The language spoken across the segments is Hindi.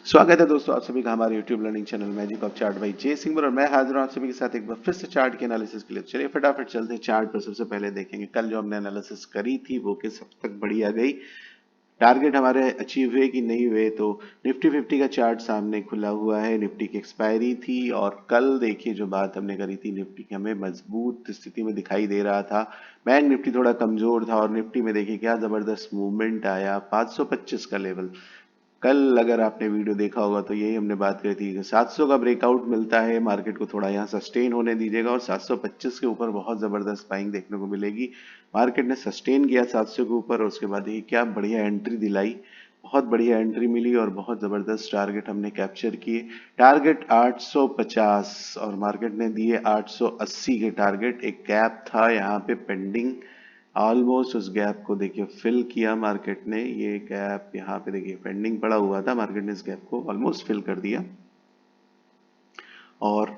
स्वागत है दोस्तों आप सभी का हमारे YouTube learning channel magic of chart by J Singh और मैं हाजिर हूं आप सभी के साथ एक बार फिर से चार्ट के एनालिसिस के लिए। चलिए फटाफट चलते हैं चार्ट पर। सबसे पहले देखेंगे कल जो हमने एनालिसिस करी थी वो किस हद तक बढ़िया गई, टारगेट हमारे अचीव हुए कि नहीं हुए। तो निफ्टी 50 का चार्ट सामने खुला हुआ है, निफ्टी की एक्सपायरी थी और कल देखिए जो बात हमने करी थी निफ्टी की हमें मजबूत स्थिति में दिखाई दे रहा था। बैंक निफ्टी थोड़ा कमजोर था और निफ्टी में देखिए क्या जबरदस्त मूवमेंट आया 525 का लेवल। कल अगर आपने वीडियो देखा होगा तो यही हमने बात करी थी कि 700 का ब्रेकआउट मिलता है मार्केट को थोड़ा यहाँ सस्टेन होने दीजिएगा और 725 के ऊपर बहुत जबरदस्त बाइंग देखने को मिलेगी। मार्केट ने सस्टेन किया 700 के ऊपर और उसके बाद ये क्या बढ़िया एंट्री दिलाई, बहुत बढ़िया एंट्री मिली और बहुत जबरदस्त टारगेट हमने कैप्चर किए। टारगेट 850 और मार्केट ने दिए 880 के टारगेट। एक गैप था यहाँ पे पेंडिंग, ऑलमोस्ट उस गैप को देखिए फिल किया मार्केट ने। ये गैप यहाँ पे देखिए पेंडिंग पड़ा हुआ था, मार्केट ने इस गैप को ऑलमोस्ट फिल कर दिया और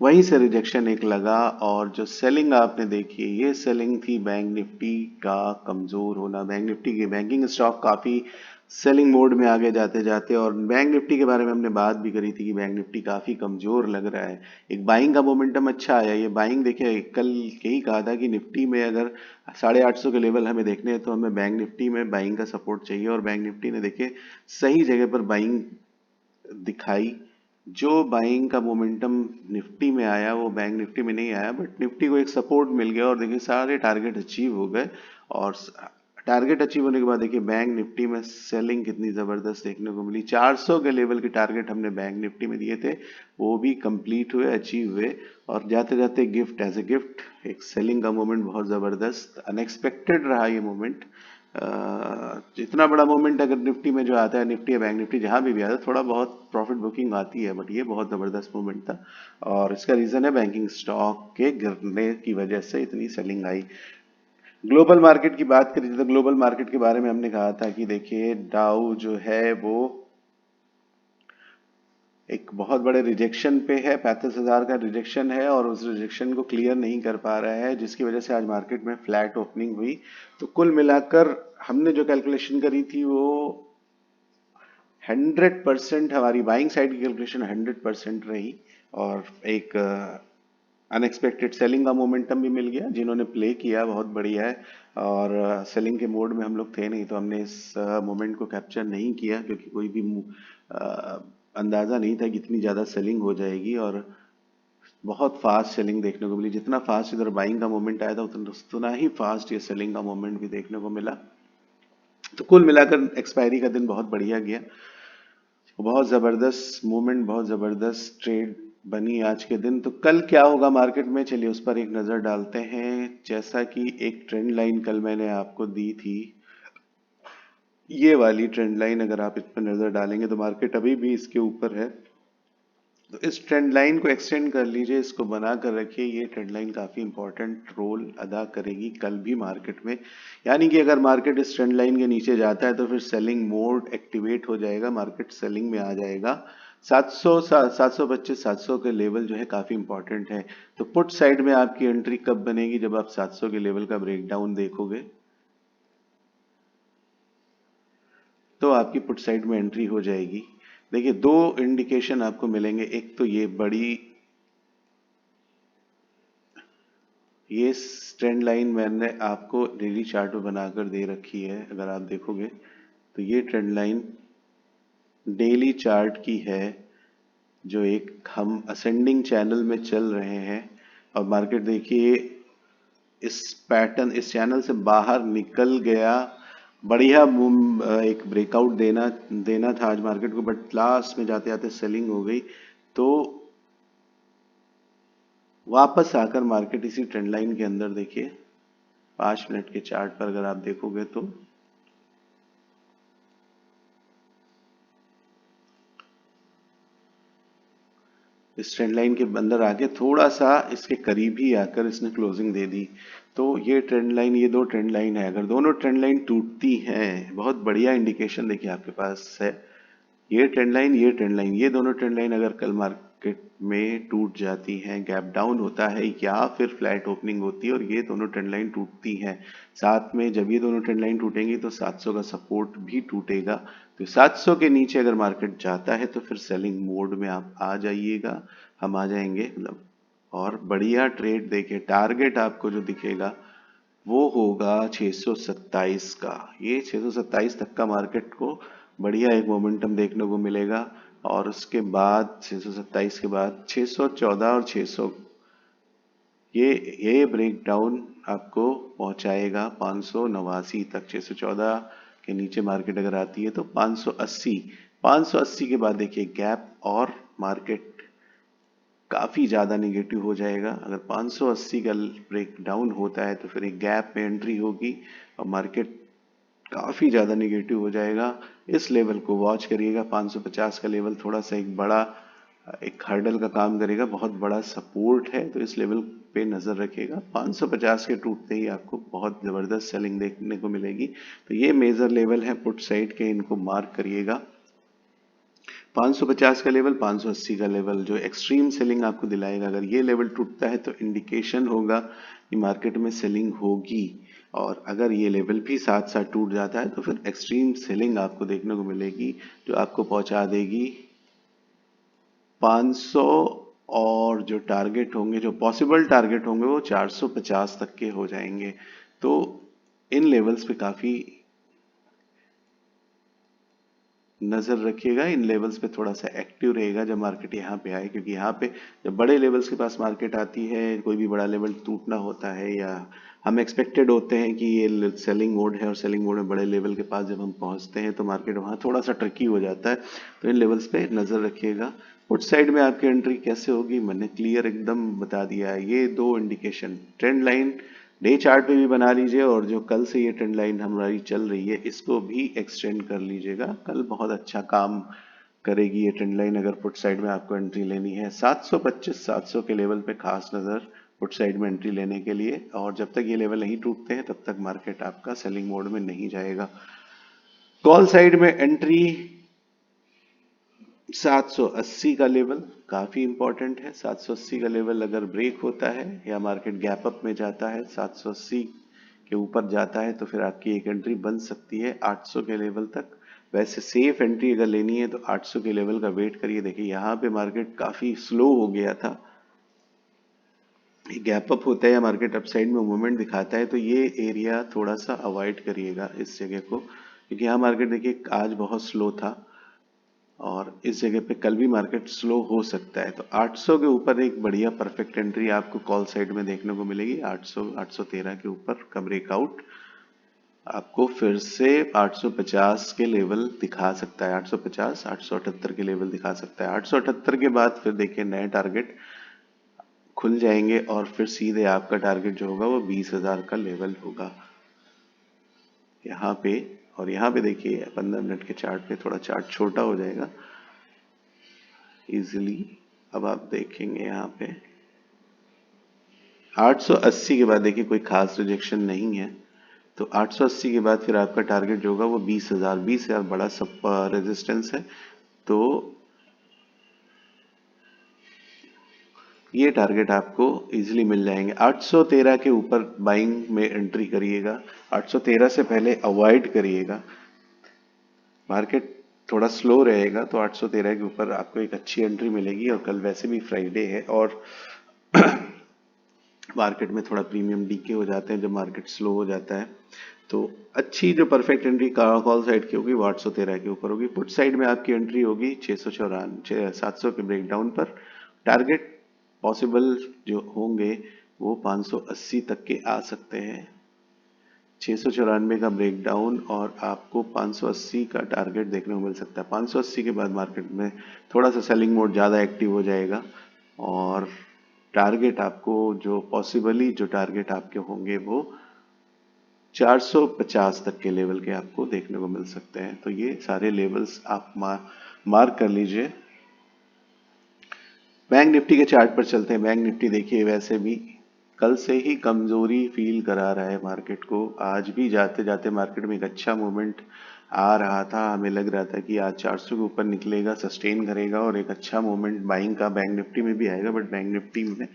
वहीं से रिजेक्शन एक लगा। और जो सेलिंग आपने देखी ये सेलिंग थी बैंक निफ्टी का कमजोर होना। बैंक निफ्टी के बैंकिंग स्टॉक काफी सेलिंग मोड में आगे जाते जाते, और बैंक निफ्टी के बारे में हमने बात भी करी थी कि बैंक निफ्टी काफी कमजोर लग रहा है। एक बाइंग का मोमेंटम अच्छा आया, ये बाइंग देखिए कल यही कहा था कि निफ्टी में अगर 850 के लेवल हमें देखने हैं तो हमें बैंक निफ्टी में बाइंग का सपोर्ट चाहिए और बैंक निफ्टी ने देखिए सही जगह पर बाइंग दिखाई। जो बाइंग का मोमेंटम निफ्टी में आया वो बैंक निफ्टी में नहीं आया, बट निफ्टी को एक सपोर्ट मिल गया और देखिए सारे टारगेट अचीव हो गए। और टारगेट अचीव होने के बाद देखिए बैंक निफ्टी में सेलिंग कितनी जबरदस्त देखने को मिली। 400 के लेवल के टारगेट हमने बैंक निफ्टी में दिए थे, वो भी कंप्लीट हुए, अचीव हुए। और जाते जाते गिफ्ट एज ए गिफ्ट एक सेलिंग का मोमेंट बहुत जबरदस्त अनएक्सपेक्टेड रहा ये मोमेंट। जितना बड़ा मोमेंट अगर निफ्टी में जो आता है, निफ्टी या बैंक निफ्टी जहां भी आता है थोड़ा बहुत प्रॉफिट बुकिंग आती है, बट ये बहुत जबरदस्त मोमेंट था और इसका रीजन है बैंकिंग स्टॉक के गिरने की वजह से इतनी सेलिंग आई। ग्लोबल मार्केट की बात करी तो ग्लोबल मार्केट के बारे में हमने कहा था कि देखिए डाउ जो है वो एक बहुत बड़े रिजेक्शन पे है, 35,000 का रिजेक्शन है और उस रिजेक्शन को क्लियर नहीं कर पा रहा है, जिसकी वजह से आज मार्केट में फ्लैट ओपनिंग हुई। तो कुल मिलाकर हमने जो कैलकुलेशन करी थी वो 100% हमारी बाइंग साइड की कैलकुलेशन 100% रही और एक अनएक्सपेक्टेड सेलिंग का मोमेंटम भी मिल गया। जिन्होंने प्ले किया बहुत बढ़िया है और सेलिंग के मोड में हम लोग थे नहीं तो हमने इस मोमेंट को कैप्चर नहीं किया क्योंकि कोई भी अंदाजा नहीं था कि इतनी ज्यादा सेलिंग हो जाएगी और बहुत फास्ट सेलिंग देखने को मिली। जितना फास्ट इधर बाइंग का मोमेंट आया था उतना ही फास्ट ये सेलिंग का मोमेंट भी देखने को मिला। तो कुल मिलाकर एक्सपायरी का दिन बहुत बढ़िया गया, बहुत जबरदस्त मूवमेंट, बहुत जबरदस्त ट्रेड बनी आज के दिन। तो कल क्या होगा मार्केट में चलिए उस पर एक नजर डालते हैं। जैसा कि एक ट्रेंड लाइन कल मैंने आपको दी थी, ये वाली ट्रेंड लाइन अगर आप इस पर नजर डालेंगे तो मार्केट अभी भी इसके ऊपर है। तो इस ट्रेंड लाइन को एक्सटेंड कर लीजिए, इसको बना कर रखिए। ये ट्रेंड लाइन काफी इंपॉर्टेंट रोल अदा करेगी कल भी मार्केट में। यानी कि अगर मार्केट इस ट्रेंड लाइन के नीचे जाता है तो फिर सेलिंग मोड एक्टिवेट हो जाएगा, मार्केट सेलिंग में आ जाएगा। 700 725 700 के लेवल जो है काफी इंपॉर्टेंट है। तो पुट साइड में आपकी एंट्री कब बनेगी, जब आप 700 के लेवल का ब्रेकडाउन देखोगे तो आपकी पुट साइड में एंट्री हो जाएगी। देखिए दो इंडिकेशन आपको मिलेंगे, एक तो ये ट्रेंड लाइन मैंने आपको डेली चार्ट में बनाकर दे रखी है। अगर आप देखोगे तो ये ट्रेंड लाइन डेली चार्ट की है, जो एक हम असेंडिंग चैनल में चल रहे हैं और मार्केट देखिए इस पैटर्न इस चैनल से बाहर निकल गया। बढ़िया एक ब्रेकआउट देना देना था आज मार्केट को, बट लास्ट में जाते जाते सेलिंग हो गई। तो वापस आकर मार्केट इसी ट्रेंड लाइन के अंदर देखिए 5 मिनट के चार्ट पर अगर आप देखोगे तो इस ट्रेंड लाइन के अंदर आके थोड़ा सा इसके करीब ही आकर इसने क्लोजिंग दे दी। तो ये ट्रेंड लाइन, ये दो ट्रेंड लाइन है, अगर दोनों ट्रेंड लाइन टूटती हैं बहुत बढ़िया इंडिकेशन देखिए आपके पास है। ये ट्रेंड लाइन, ये ट्रेंड लाइन, ये दोनों ट्रेंड लाइन अगर कल में टूट जाती हैं, गैप डाउन होता है या फिर फ्लैट ओपनिंग होती है और ये दोनों ट्रेंड लाइन टूटती हैं। साथ में जब ये दोनों ट्रेंड लाइन टूटेंगी तो 700 का सपोर्ट भी टूटेगा। तो 700 के नीचे अगर मार्केट जाता है तो फिर सेलिंग मोड में आप आ जाइएगा, हम आ जाएंगे मतलब। और बढ़िया ट्रेड देखिए, टारगेट आपको जो दिखेगा वो होगा 627 का। ये 627 तक का मार्केट को बढ़िया एक मोमेंटम देखने को मिलेगा और उसके बाद 627 के बाद 614 और 600 ये ब्रेक डाउन आपको पहुंचाएगा 589 तक। 614 के नीचे मार्केट अगर आती है तो 580 के बाद देखिए गैप और मार्केट काफी ज्यादा निगेटिव हो जाएगा। अगर 580 का ब्रेक डाउन होता है तो फिर एक गैप में एंट्री होगी और मार्केट काफी ज्यादा निगेटिव हो जाएगा। इस लेवल को वॉच करिएगा। 550 का लेवल थोड़ा सा एक बड़ा एक हर्डल का काम करेगा, बहुत बड़ा सपोर्ट है, तो इस लेवल पे नजर रखिएगा। 550 के टूटते ही आपको बहुत जबरदस्त सेलिंग देखने को मिलेगी। तो ये मेजर लेवल है पुट साइड के, इनको मार्क करिएगा। 550 का लेवल, 580 का लेवल जो एक्सट्रीम सेलिंग आपको दिलाएगा। अगर ये लेवल टूटता है तो इंडिकेशन होगा कि मार्केट में सेलिंग होगी, और अगर ये लेवल भी साथ साथ टूट जाता है तो फिर एक्सट्रीम सेलिंग आपको देखने को मिलेगी जो आपको पहुंचा देगी 500। और जो टारगेट होंगे, जो पॉसिबल टारगेट होंगे, वो 450 तक के हो जाएंगे। तो इन लेवल्स पे काफी नजर रखिएगा, इन लेवल्स पे थोड़ा सा एक्टिव रहेगा जब मार्केट यहाँ पे आए, क्योंकि यहाँ पे जब बड़े लेवल्स के पास मार्केट आती है, कोई भी बड़ा लेवल टूटना होता है या हम एक्सपेक्टेड होते हैं कि ये सेलिंग मोड है और सेलिंग मोड में बड़े लेवल के पास जब हम पहुंचते हैं तो मार्केट वहाँ थोड़ा सा ट्रिकी हो जाता है। तो इन लेवल्स पे नजर रखिएगा। पुट साइड में आपकी एंट्री कैसे होगी मैंने क्लियर एकदम बता दिया है। ये दो indication, trend line day chart पे भी बना लीजिए और जो कल से ये ट्रेंड लाइन हमारी चल रही है इसको भी एक्सटेंड कर लीजिएगा। कल बहुत अच्छा काम करेगी ये ट्रेंड लाइन अगर पुट साइड में आपको एंट्री लेनी है। 725 700 के लेवल पे खास नजर पुट साइड में एंट्री लेने के लिए, और जब तक ये लेवल नहीं टूटते हैं तब तक मार्केट आपका सेलिंग मोड में नहीं जाएगा। कॉल साइड में एंट्री 780 का लेवल काफी इंपॉर्टेंट है। 780 का लेवल अगर ब्रेक होता है या मार्केट गैप अप में जाता है, 780 के ऊपर जाता है, तो फिर आपकी एक एंट्री बन सकती है 800 के लेवल तक। वैसे सेफ एंट्री अगर लेनी है तो 800 के लेवल का वेट करिए। देखिए यहाँ पे मार्केट काफी स्लो हो गया था, गैप अप होता है या मार्केट अपसाइड में मूवमेंट दिखाता है तो ये एरिया थोड़ा सा अवॉइड करिएगा इस जगह को, क्योंकि यहाँ मार्केट देखिए आज बहुत स्लो था और इस जगह पे कल भी मार्केट स्लो हो सकता है। तो 800 के ऊपर एक बढ़िया परफेक्ट एंट्री आपको कॉल साइड में देखने को मिलेगी। 800 813 के ऊपर का ब्रेकआउट आपको फिर से 850 के लेवल दिखा सकता है। 850 878 के लेवल दिखा सकता है। 878 के बाद फिर देखिए नए टारगेट खुल जाएंगे और फिर सीधे आपका टारगेट जो होगा वो 20,000 का लेवल होगा यहाँ पे। और यहाँ पे देखिए 15 मिनट के चार्ट पे थोड़ा चार्ट छोटा हो जाएगा इजीली। अब आप देखेंगे यहाँ पे 880 के बाद देखिए कोई खास रिजेक्शन नहीं है, तो 880 के बाद फिर आपका टारगेट जो होगा वो 20,000 बड़ा सब रेजिस्टेंस है। तो ये टारगेट आपको इजीली मिल जाएंगे। 813 के ऊपर बाइंग में एंट्री करिएगा, 813 से पहले अवॉइड करिएगा। मार्केट थोड़ा स्लो रहेगा तो 813 के ऊपर आपको एक अच्छी एंट्री मिलेगी, और कल वैसे भी फ्राइडे है और मार्केट में थोड़ा प्रीमियम डीके हो जाते हैं जब मार्केट स्लो हो जाता है। तो अच्छी जो परफेक्ट एंट्री कॉल साइड की होगी वो 813 के ऊपर होगी। पुट साइड में आपकी एंट्री होगी 700 के ब्रेकडाउन पर। टारगेट पॉसिबल जो होंगे वो 580 तक के आ सकते हैं। 694 का ब्रेकडाउन और आपको 580 का टारगेट देखने को मिल सकता है। 580 के बाद मार्केट में थोड़ा सा सेलिंग मोड ज़्यादा एक्टिव हो जाएगा और टारगेट आपको जो पॉसिबली जो टारगेट आपके होंगे वो 450 तक के लेवल के आपको देखने को मिल सकते हैं। तो ये सारे लेवल्स आप मार्क कर लीजिए। बैंक निफ्टी के चार्ट पर चलते हैं। बैंक निफ्टी देखिए वैसे भी कल से ही कमजोरी फील करा रहा है मार्केट को। आज भी जाते जाते मार्केट में एक अच्छा मूवमेंट आ रहा था, हमें लग रहा था कि आज 400 के ऊपर निकलेगा, सस्टेन करेगा और एक अच्छा मोमेंट बाइंग का बैंक निफ्टी में भी आएगा, बट बैंक निफ्टी में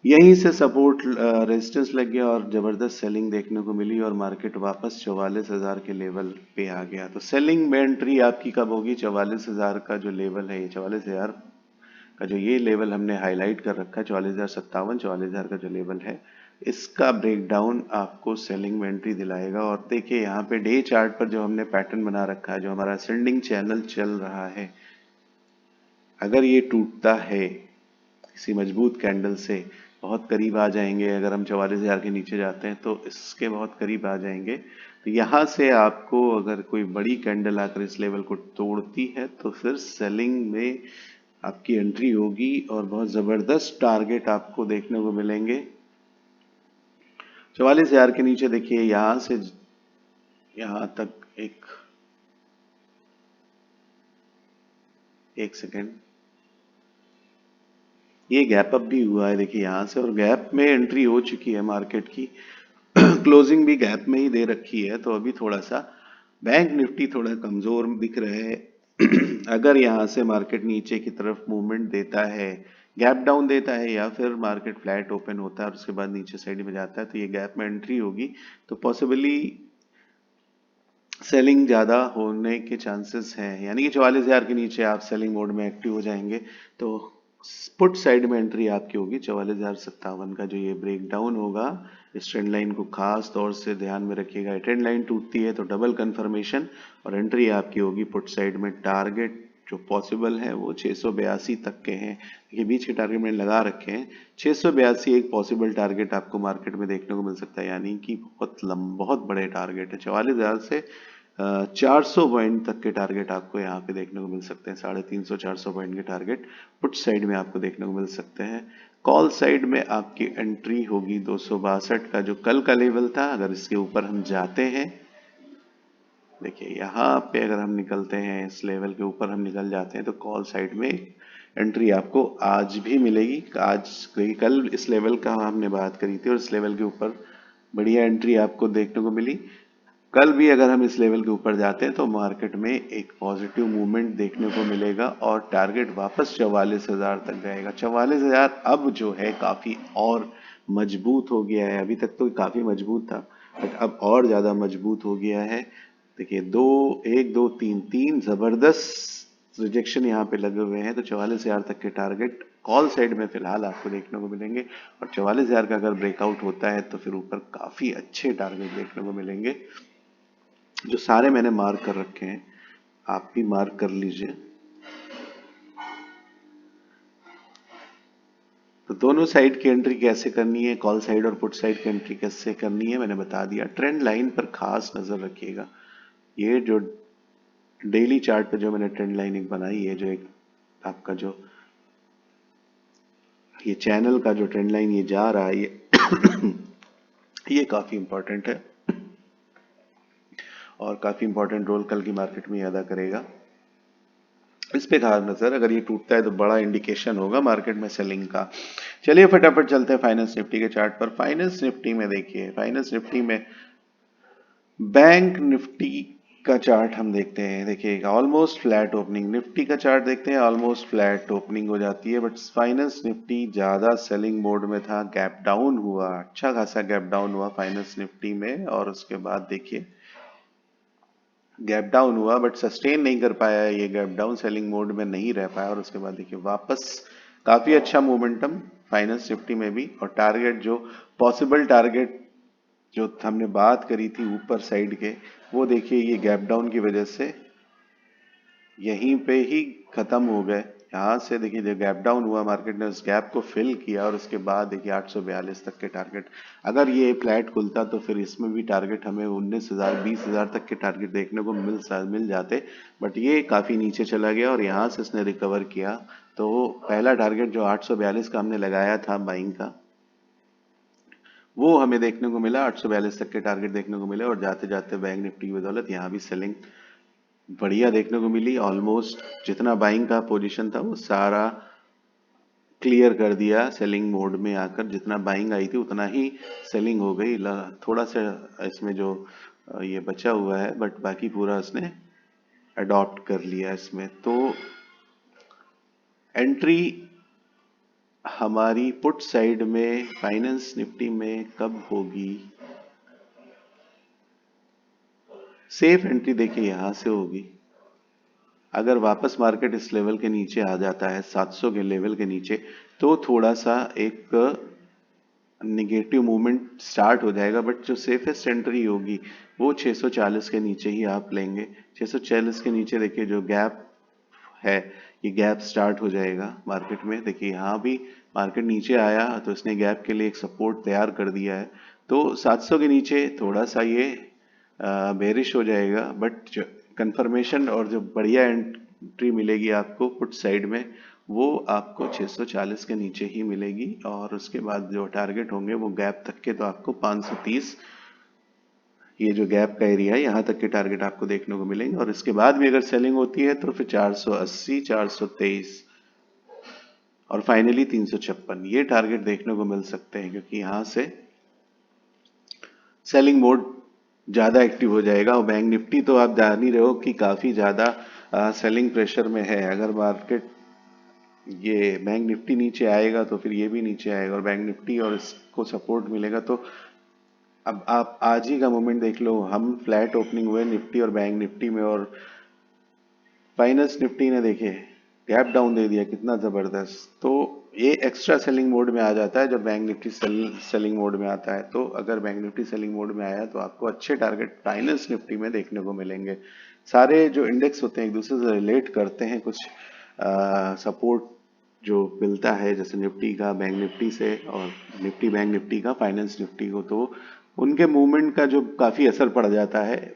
यहीं से सपोर्ट रेजिस्टेंस लग गया और जबरदस्त सेलिंग देखने को मिली और मार्केट वापस 44,000 के लेवल पे आ गया। तो सेलिंग में एंट्री आपकी कब होगी? 44,000 का जो लेवल है, ये 44,000 का जो ये लेवल हमने हाईलाइट कर रखा है, 44,057, 44,000 का जो लेवल है, इसका ब्रेकडाउन आपको सेलिंग में एंट्री दिलाएगा। और देखिए यहाँ पे डे चार्ट पर जो हमने पैटर्न बना रखा है, जो हमारा असेंडिंग चैनल चल रहा है, अगर ये टूटता है किसी मजबूत कैंडल से, बहुत करीब आ जाएंगे, अगर हम 44,000 के नीचे जाते हैं तो इसके बहुत करीब आ जाएंगे। तो यहाँ से आपको अगर कोई बड़ी कैंडल आकर इस लेवल को तोड़ती है तो फिर सेलिंग में आपकी एंट्री होगी और बहुत जबरदस्त टारगेट आपको देखने को मिलेंगे 44,000 के नीचे। देखिए यहां से यहां तक एक सेकेंड, ये गैप अप भी हुआ है देखिए यहां से, और गैप में एंट्री हो चुकी है मार्केट की। क्लोजिंग भी गैप में ही दे रखी है, तो अभी थोड़ा सा बैंक निफ्टी थोड़ा कमजोर दिख रहा है। अगर यहाँ से मार्केट नीचे की तरफ मूवमेंट देता है, गैप डाउन देता है, या फिर मार्केट फ्लैट ओपन होता है और उसके बाद नीचे साइड में जाता है, तो ये गैप में एंट्री होगी, तो पॉसिबली सेलिंग ज्यादा होने के चांसेस हैं, यानी कि 44,000 के नीचे आप सेलिंग मोड में एक्टिव हो जाएंगे। तो पुट साइड में एंट्री आपकी होगी 44,057 का जो ये ब्रेक डाउन होगा, इस ट्रेंड लाइन को खास तौर से ध्यान में रखिएगा। ट्रेंड लाइन टूटती है तो डबल कंफर्मेशन और एंट्री आपकी होगी पुट साइड में। टारगेट जो पॉसिबल है वो 682 तक के हैं, ये बीच के टारगेट मैंने लगा रखे हैं। 682 एक पॉसिबल टारगेट आपको मार्केट में देखने को मिल सकता है, यानी कि बहुत बड़े टारगेट है। 44,000 से 400 पॉइंट तक के टारगेट आपको यहाँ पे देखने को मिल सकते हैं। 350 400 पॉइंट के टारगेट पुट साइड में आपको देखने को मिल सकते हैं। कॉल साइड में आपकी एंट्री होगी 262 का जो कल का लेवल था, अगर इसके ऊपर हम जाते हैं, देखिए यहाँ पे अगर हम निकलते हैं, इस लेवल के ऊपर हम निकल जाते हैं, तो कॉल साइड में एंट्री आपको आज भी मिलेगी। आज गई कल इस लेवल का हमने बात करी थी और इस लेवल के ऊपर बढ़िया एंट्री आपको देखने को मिली। कल भी अगर हम इस लेवल के ऊपर जाते हैं तो मार्केट में एक पॉजिटिव मूवमेंट देखने को मिलेगा और टारगेट वापस 44,000 तक जाएगा। 44,000 अब जो है काफी और मजबूत हो गया है, अभी तक तो काफी मजबूत था बट अब और ज्यादा मजबूत हो गया है। देखिए एक दो तीन तीन जबरदस्त रिजेक्शन यहाँ पे लगे हुए हैं, तो 44,000 तक के टारगेट कॉल साइड में फिलहाल आपको देखने को मिलेंगे और 44,000 का अगर ब्रेकआउट होता है तो फिर ऊपर काफी अच्छे टारगेट देखने को मिलेंगे, जो सारे मैंने मार्क कर रखे हैं, आप भी मार्क कर लीजिए। तो दोनों साइड की एंट्री कैसे करनी है, कॉल साइड और पुट साइड की एंट्री कैसे करनी है मैंने बता दिया। ट्रेंड लाइन पर खास नजर रखिएगा। ये जो डेली चार्ट पे जो मैंने ट्रेंड लाइन एक बनाई है, जो एक आपका जो ये चैनल का जो ट्रेंड लाइन ये जा रहा है, ये काफी इंपॉर्टेंट है और काफी इंपॉर्टेंट रोल कल की मार्केट में अदा करेगा। इस पे खास नजर, अगर ये टूटता है तो बड़ा इंडिकेशन होगा मार्केट में सेलिंग का। चलिए फटाफट चलते हैं फाइनेंस निफ्टी के चार्ट पर। फाइनेंस निफ्टी में देखिए, फाइनेंस निफ्टी में बैंक निफ्टी का चार्ट हम देखते हैं। देखिए ऑलमोस्ट फ्लैट ओपनिंग, निफ्टी का चार्ट देखते हैं, ऑलमोस्ट फ्लैट ओपनिंग हो जाती है, बट फाइनेंस निफ्टी ज्यादा सेलिंग मोड में था, गैप डाउन हुआ, अच्छा खासा गैप डाउन हुआ फाइनेंस निफ्टी में, और उसके बाद देखिए गैप डाउन हुआ बट सस्टेन नहीं कर पाया, ये गैप डाउन सेलिंग मोड में नहीं रह पाया, और उसके बाद देखिए वापस काफी अच्छा मोमेंटम फाइनेंस निफ्टी में भी। और टारगेट जो पॉसिबल टारगेट जो हमने बात करी थी ऊपर साइड के, वो देखिए ये गैप डाउन की वजह से यहीं पे ही खत्म हो गए। यहाँ से देखिए जो गैप डाउन हुआ, मार्केट ने उस गैप को फिल किया और उसके बाद देखिए 842 तक के टारगेट, अगर ये फ्लैट खुलता तो फिर इसमें भी टारगेट हमें 19,000 20,000 तक के टारगेट देखने को मिल जाते, बट ये काफी नीचे चला गया और यहाँ से इसने रिकवर किया। तो पहला टारगेट जो 842 का हमने लगाया था बाइंग का, वो हमें देखने को मिला, 842 तक के टारगेट देखने को मिले, और जाते जाते बैंक निफ्टी की बदौलत यहाँ भी सेलिंग बढ़िया देखने को मिली। ऑलमोस्ट जितना बाइंग का पोजीशन था वो सारा क्लियर कर दिया सेलिंग मोड में आकर, जितना बाइंग आई थी उतना ही सेलिंग हो गई। थोड़ा सा इसमें जो ये बचा हुआ है, बट बाकी पूरा उसने अडॉप्ट कर लिया इसमें। तो एंट्री हमारी पुट साइड में फाइनेंस निफ्टी में कब होगी? सेफ एंट्री देखिए यहां से होगी, अगर वापस मार्केट इस लेवल के नीचे आ जाता है 700 के लेवल के नीचे, तो थोड़ा सा एक निगेटिव मूवमेंट स्टार्ट हो जाएगा, बट जो सेफेस्ट एंट्री होगी वो 640 के नीचे ही आप लेंगे। 640 के नीचे देखिए जो गैप है, ये गैप स्टार्ट हो जाएगा मार्केट में। देखिए यहाँ भी मार्केट नीचे आया तो इसने गैप के लिए एक सपोर्ट तैयार कर दिया है, तो 700 के नीचे थोड़ा सा ये बेरिश हो जाएगा, बट जो कंफर्मेशन और जो बढ़िया एंट्री मिलेगी आपको पुट साइड में, वो आपको 640 के नीचे ही मिलेगी। और उसके बाद जो टारगेट होंगे वो गैप तक के, तो आपको 530, ये जो गैप का एरिया है यहाँ तक के टारगेट आपको देखने को मिलेंगे। और इसके बाद भी अगर सेलिंग होती है तो फिर 480, 423 और फाइनली 356, ये टारगेट देखने को मिल सकते हैं, क्योंकि यहाँ से सेलिंग मोड ज्यादा एक्टिव हो जाएगा। और बैंक निफ्टी तो आप जान ही रहे हो कि काफी ज्यादा सेलिंग प्रेशर में है। अगर मार्केट ये बैंक निफ्टी नीचे आएगा तो फिर ये भी नीचे आएगा, और बैंक निफ्टी और इसको सपोर्ट मिलेगा। तो अब आप आज ही का मोमेंट देख लो, हम फ्लैट ओपनिंग हुए निफ्टी और बैंक निफ्टी में, और फाइनेंस निफ्टी ने देखे गैप डाउन दे दिया कितना जबरदस्त। तो ये एक्स्ट्रा सेलिंग मोड में आ जाता है जब बैंक निफ्टी सेलिंग मोड में आता है। तो अगर बैंक निफ्टी सेलिंग मोड में आया तो आपको अच्छे टारगेट फाइनेंस निफ्टी में देखने को मिलेंगे। सारे जो इंडेक्स होते हैं एक दूसरे से रिलेट करते हैं, कुछ सपोर्ट जो मिलता है जैसे निफ्टी का बैंक निफ्टी से, और निफ्टी बैंक निफ्टी का फाइनेंस निफ्टी को, तो उनके मूवमेंट का जो काफी असर पड़ जाता है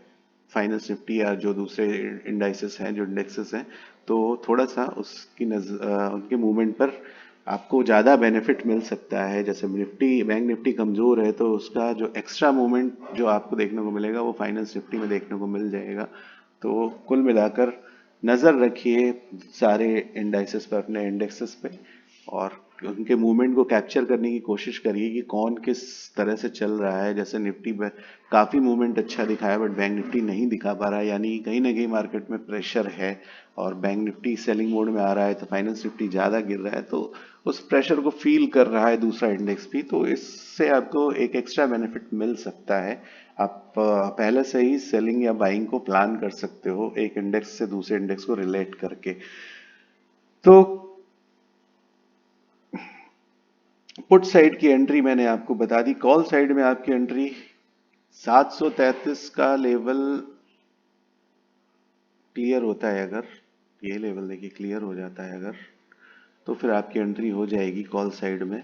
फाइनेंस निफ्टी या जो दूसरे इंडाइसेस हैं, जो इंडेक्सेस हैं, तो थोड़ा सा उसकी उनके मूवमेंट पर आपको ज़्यादा बेनिफिट मिल सकता है। जैसे निफ्टी बैंक निफ्टी कमज़ोर है तो उसका जो एक्स्ट्रा मूवमेंट जो आपको देखने को मिलेगा वो फाइनेंस निफ्टी में देखने को मिल जाएगा। तो कुल मिलाकर नज़र रखिए सारे इंडाइसेस पर, अपने इंडेक्सेस पे, और उनके मूवमेंट को कैप्चर करने की कोशिश करिए कि कौन किस तरह से चल रहा है। जैसे निफ्टी में काफ़ी मूवमेंट अच्छा दिखाया, बट बैंक निफ्टी नहीं दिखा पा रहा है, यानी कहीं ना कहीं मार्केट में प्रेशर है। और बैंक निफ्टी सेलिंग मोड में आ रहा है तो फाइनेंस निफ्टी ज़्यादा गिर रहा है, तो उस प्रेशर को फील कर रहा है दूसरा इंडेक्स भी। तो इससे आपको एक एक्स्ट्रा बेनिफिट मिल सकता है। आप पहले से ही सेलिंग या बाइंग को प्लान कर सकते हो एक इंडेक्स से दूसरे इंडेक्स को रिलेट करके। तो पुट साइड की एंट्री मैंने आपको बता दी। कॉल साइड में आपकी एंट्री 733 का लेवल क्लियर होता है, अगर ये लेवल देखिए क्लियर हो जाता है अगर, तो फिर आपकी एंट्री हो जाएगी कॉल साइड में।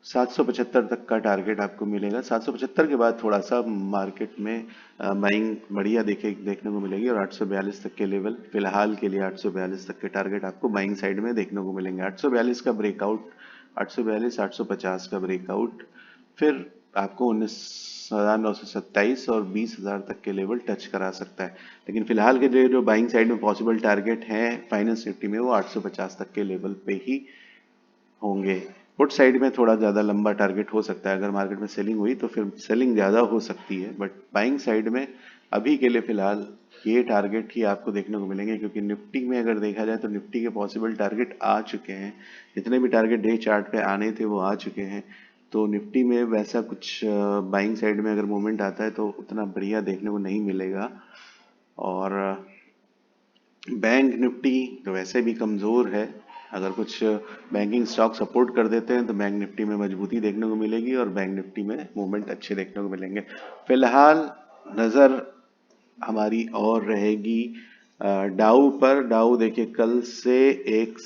775 तक का टारगेट आपको मिलेगा। 775 के बाद थोड़ा सा मार्केट में बाइंग बढ़िया देखने को मिलेगी, और 842 तक के लेवल फिलहाल के लिए 842 तक के टारगेट आपको बाइंग साइड में देखने को मिलेंगे। 842 का ब्रेकआउट, 842 850 का ब्रेकआउट, फिर आपको 19,927 और 20,000 तक के लेवल टच करा सकता है। लेकिन फिलहाल के जो बाइंग साइड में पॉसिबल टारगेट हैं फाइनेंस निफ्टी में, वो 850 तक के लेवल पे ही होंगे। पुट साइड में थोड़ा ज़्यादा लंबा टारगेट हो सकता है, अगर मार्केट में सेलिंग हुई तो फिर सेलिंग ज़्यादा हो सकती है, बट बाइंग साइड में अभी के लिए फिलहाल ये टारगेट ही आपको देखने को मिलेंगे। क्योंकि निफ्टी में अगर देखा जाए तो निफ्टी के पॉसिबल टारगेट आ चुके हैं, जितने भी टारगेट डे चार्ट पे आने थे वो आ चुके हैं। तो निफ्टी में वैसा कुछ बाइंग साइड में अगर मूवमेंट आता है तो उतना बढ़िया देखने को नहीं मिलेगा। और बैंक निफ्टी तो वैसे भी कमज़ोर है, अगर कुछ बैंकिंग स्टॉक सपोर्ट कर देते हैं तो बैंक निफ्टी में मजबूती देखने को मिलेगी और बैंक निफ्टी में मूवमेंट अच्छे देखने को मिलेंगे। फिलहाल नज़र हमारी और रहेगी डाउ पर। डाउ देखिए कल से एक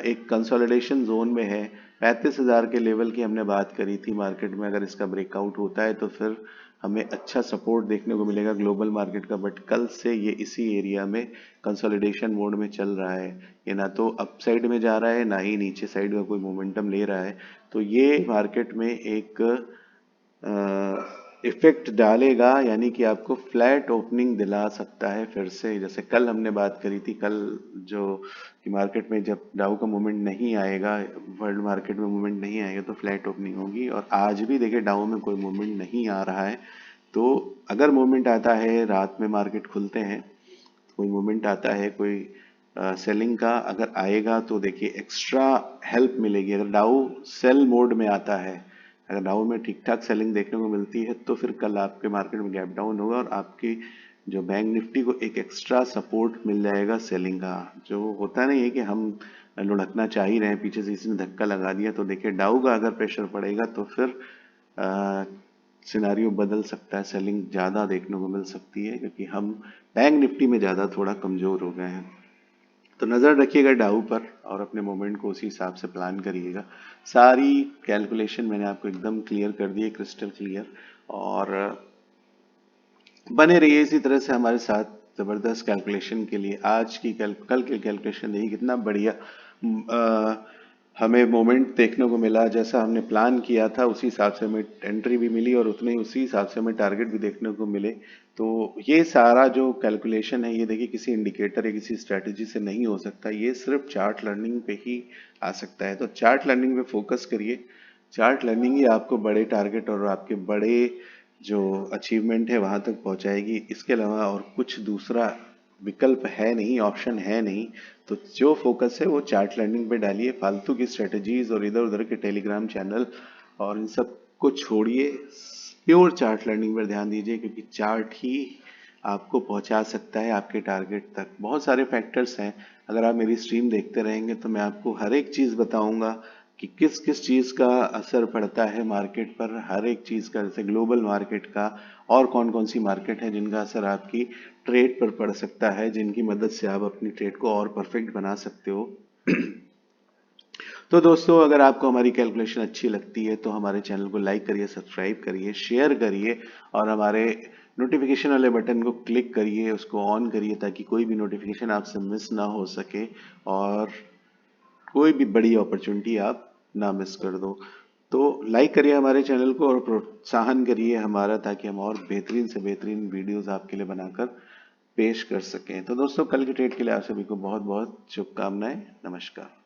एक कंसोलिडेशन जोन में है। 35,000 के लेवल की हमने बात करी थी मार्केट में, अगर इसका ब्रेकआउट होता है तो फिर हमें अच्छा सपोर्ट देखने को मिलेगा ग्लोबल मार्केट का। बट कल से ये इसी एरिया में कंसोलिडेशन मोड में चल रहा है, ये ना तो अप साइड में जा रहा है ना ही नीचे साइड का कोई मोमेंटम ले रहा है। तो ये मार्केट में एक इफेक्ट डालेगा, यानी कि आपको फ्लैट ओपनिंग दिला सकता है फिर से। जैसे कल हमने बात करी थी, कल जो कि मार्केट में जब डाउ का मूवमेंट नहीं आएगा, वर्ल्ड मार्केट में मूवमेंट नहीं आएगा तो फ्लैट ओपनिंग होगी। और आज भी देखिए डाउ में कोई मूवमेंट नहीं आ रहा है। तो अगर मूवमेंट आता है, रात में मार्केट खुलते हैं, कोई मूवमेंट आता है, कोई सेलिंग का अगर आएगा तो देखिए एक्स्ट्रा हेल्प मिलेगी। अगर डाउ सेल मोड में आता है, अगर डाउ में ठीक ठाक सेलिंग देखने को मिलती है, तो फिर कल आपके मार्केट में गैप डाउन होगा और आपकी जो बैंक निफ्टी को एक एक्स्ट्रा सपोर्ट मिल जाएगा सेलिंग का। जो होता नहीं है कि हम लुढ़कना चाह ही रहे हैं, पीछे से किसी ने धक्का लगा दिया, तो देखिए डाउ का अगर प्रेशर पड़ेगा तो फिर सिनारियो बदल सकता है, सेलिंग ज़्यादा देखने को मिल सकती है, क्योंकि हम बैंक निफ्टी में ज़्यादा थोड़ा कमज़ोर हो गए हैं। तो नज़र रखिएगा डाउ पर और अपने मोमेंट को उसी हिसाब से प्लान करिएगा। सारी कैलकुलेशन मैंने आपको एकदम क्लियर कर दी है, क्रिस्टल क्लियर। और बने रहिए इसी तरह से हमारे साथ ज़बरदस्त कैलकुलेशन के लिए। आज की कल की कैलकुलेशन देखिए कितना बढ़िया हमें मोमेंट देखने को मिला। जैसा हमने प्लान किया था उसी हिसाब से हमें एंट्री भी मिली और उतने ही उसी हिसाब से हमें टारगेट भी देखने को मिले। तो ये सारा जो कैलकुलेशन है, ये देखिए किसी इंडिकेटर या किसी स्ट्रेटजी से नहीं हो सकता, ये सिर्फ चार्ट लर्निंग पे ही आ सकता है। तो चार्ट लर्निंग पे फोकस करिए। चार्ट लर्निंग ही आपको बड़े टारगेट और आपके बड़े जो अचीवमेंट है वहां तक पहुंचाएगी। इसके अलावा और कुछ दूसरा विकल्प है नहीं, ऑप्शन है नहीं। तो जो फोकस है वो चार्ट लर्निंग पे डालिए। फालतू की स्ट्रेटजीज और इधर उधर के टेलीग्राम चैनल और इन सब को छोड़िए, प्योर चार्ट लर्निंग पर ध्यान दीजिए, क्योंकि चार्ट ही आपको पहुंचा सकता है आपके टारगेट तक। बहुत सारे फैक्टर्स हैं, अगर आप मेरी स्ट्रीम देखते रहेंगे तो मैं आपको हर एक चीज़ बताऊंगा कि किस किस चीज़ का असर पड़ता है मार्केट पर, हर एक चीज़ का, जैसे ग्लोबल मार्केट का और कौन कौन सी मार्केट है जिनका असर आपकी ट्रेड पर पड़ सकता है, जिनकी मदद से आप अपनी ट्रेड को और परफेक्ट बना सकते हो। तो दोस्तों, अगर आपको हमारी कैलकुलेशन अच्छी लगती है तो हमारे चैनल को लाइक करिए, सब्सक्राइब करिए, शेयर करिए और हमारे नोटिफिकेशन वाले बटन को क्लिक करिए, उसको ऑन करिए, ताकि कोई भी नोटिफिकेशन आपसे मिस ना हो सके और कोई भी बड़ी अपॉर्चुनिटी आप ना मिस कर दो। तो लाइक करिए हमारे चैनल को और प्रोत्साहन करिए हमारा, ताकि हम और बेहतरीन से बेहतरीन वीडियोस आपके लिए बनाकर पेश कर सकें। तो दोस्तों, कल की ट्रेड के लिए आप सभी को बहुत बहुत शुभकामनाएं। नमस्कार।